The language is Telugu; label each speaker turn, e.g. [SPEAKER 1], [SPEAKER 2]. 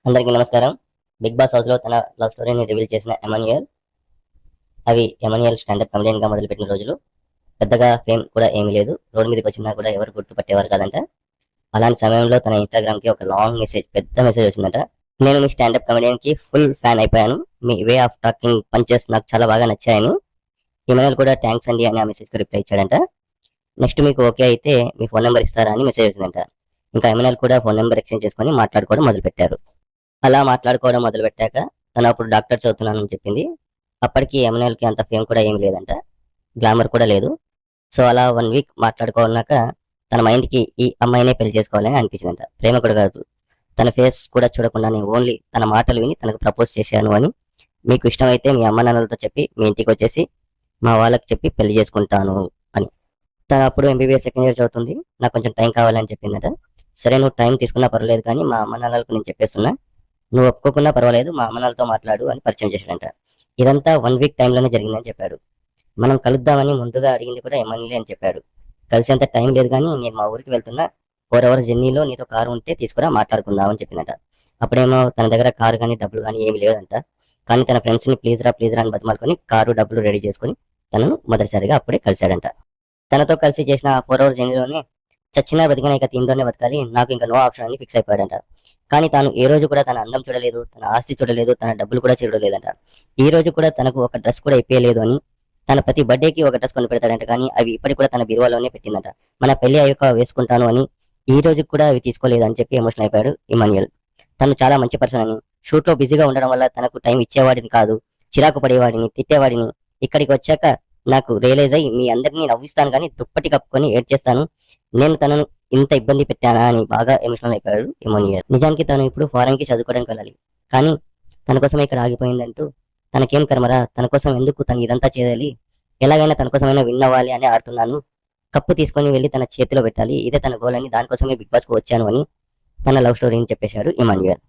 [SPEAKER 1] అందరికీ నమస్కారం. బిగ్ బాస్ హౌస్‌లో తన లవ్ స్టోరీని రివీల్ చేసిన ఎమాన్యుయల్. అవి ఎమాన్యుయల్ స్టాండప్ కమెడియన్‌గా మొదలుపెట్టిన రోజులు. పెద్దగా ఫేమ్ కూడా ఏమీ లేదు. రోడ్డు మీదకొచ్చినా కూడా ఎవరు గుర్తుపట్టేవారు కాదంట. అలాంటి సమయంలో తన ఇన్‌స్టాగ్రామ్‌కి ఒక లాంగ్ మెసేజ్, పెద్ద మెసేజ్ వచ్చిందంట. నేను మీ స్టాండప్ కమెడియన్‌కి ఫుల్ ఫ్యాన్ అయిపోయాను. మీ వే ఆఫ్ టాకింగ్, పంచెస్ నాకు చాలా బాగా నచ్చాయని. ఎమాన్యుయల్ కూడా థాంక్స్ అండి అని ఆ మెసేజ్‌కి రిప్లై ఇచ్చాడంట. నెక్స్ట్ మీకు ఓకే అయితే మీ ఫోన్ నంబర్ ఇస్తారా అని మెసేజ్ వచ్చిందంట. ఇంకా ఎమాన్యుయల్ కూడా ఫోన్ నంబర్ ఎక్స్‌చేంజ్ చేసుకొని మాట్లాడుకోవడం మొదలుపెట్టారు. అలా మాట్లాడుకోవడం మొదలుపెట్టాక తను అప్పుడు డాక్టర్ చదువుతున్నానని చెప్పింది. అప్పటికి ఎమాన్యుయల్‌కి అంత ఫేమ్ కూడా ఏమి లేదంట. గ్లామర్ కూడా లేదు. సో అలా 1 వీక్ మాట్లాడుకున్నాక తన మైండ్‌కి ఈ అమ్మాయినే పెళ్లి చేసుకోవాలని అనిపించిందంట. ప్రేమ కూడా కాదు. తన ఫేస్ కూడా చూడకుండానే ఓన్లీ తన మాటలు విని తనకు ప్రపోజ్ చేశాను అని. మీకు ఇష్టమైతే మీ అమ్మానాన్నలతో చెప్పి మీ ఇంటికొచ్చేసి మా వాళ్ళకి చెప్పి పెళ్లి చేసుకుంటాను అని. తను అప్పుడు ఎంబీబీఎస్ సెకండ్ ఇయర్ చదువుతుంది. నాకు కొంచెం టైం కావాలని చెప్పిందట. సరే నువ్వు టైం తీసుకున్నా పర్వాలేదు కానీ మా అమ్మానాన్నలకు నేను చెప్పేస్తున్నా. నువ్వు ఒప్పుకోకున్నా పర్వాలేదు మా అమ్మనాన్నలతో మాట్లాడు అని పరిచయం చేశాడంట. ఇదంతా 1 వీక్ టైంలోనే జరిగిందని చెప్పాడు. మనం కలుద్దామని ముందుగా అడిగింది కూడా ఎమ్మెల్యే అని చెప్పాడు. కలిసేంత టైం లేదు కానీ నేను మా ఊరికి వెళ్తున్నా, 4 అవర్స్ జర్నీలో నీతో కారు ఉంటే తీసుకురా మాట్లాడుకుందాం అని చెప్పిందట. అప్పుడేమో తన దగ్గర కారు కానీ డబ్బులు కానీ ఏమి లేదంట. కానీ తన ఫ్రెండ్స్ని ప్లీజ్ రా అని బతిమాలుకొని కారు డబ్బులు రెడీ చేసుకుని తనను మొదటిసారిగా అప్పుడే కలిశాడంట. తనతో కలిసి చేసిన 4 అవర్స్ జర్నీలోనే చచ్చినా బతికినా ఇక దీంతోనే బతకాలి, నాకు ఇంకా నో ఆప్షన్ అని ఫిక్స్ అయిపోయాడంట. కానీ తాను ఏ రోజు కూడా తన అందం చూడలేదు, తన ఆస్తి చూడలేదు, తన డబ్బులు కూడా చూడలేదంట. ఈ రోజు కూడా తనకు ఒక డ్రెస్ కూడా ఇప్పలేదు అని, తన ప్రతి బర్త్డేకి ఒక డ్రెస్ కొని పెడతాడంట. కానీ అవి ఇప్పటికి కూడా తన బీరువాలోనే పెట్టిందంట. మన పెళ్లి అయ్యాక వేసుకుంటాను అని ఈ రోజు కూడా అవి తీసుకోలేదు అని చెప్పి ఎమోషనల్ అయిపోయాడు ఇమాన్యుయల్. తను చాలా మంచి పర్సన్ అని, షూట్ లో బిజీగా ఉండడం వల్ల తనకు టైం ఇచ్చేవాడిని కాదు, చిరాకు పడేవాడిని, తిట్టేవాడిని. ఇక్కడికి వచ్చాక నాకు రియలైజ్ అయ్యి మీ అందరినీ నవ్విస్తాను కానీ దుప్పటి కప్పుకొని ఏడ్చేస్తాను. నేను తనను ఇంత ఇబ్బంది పెట్టానా అని బాగా ఎమోషనల్ అయిపోయాడు ఎమోనియర్. నిజానికి తను ఇప్పుడు ఫారెన్ కి చదువుకోవడానికి వెళ్ళాలి. కానీ తన కోసమే ఇక్కడ ఆగిపోయిందంటూ తనకేం కర్మరా, తన కోసం ఎందుకు తను ఇదంతా చేయాలి, ఎలాగైనా తన కోసమైనా విన్ అవ్వాలి అని ఆడుతున్నాను. కప్పు తీసుకొని వెళ్ళి తన చేతిలో పెట్టాలి, ఇదే తన గోల్ అని, దానికోసమే బిగ్ బాస్ కు వచ్చాను అని తన లవ్ స్టోరీని చెప్పేశాడు ఇమాన్యుయల్.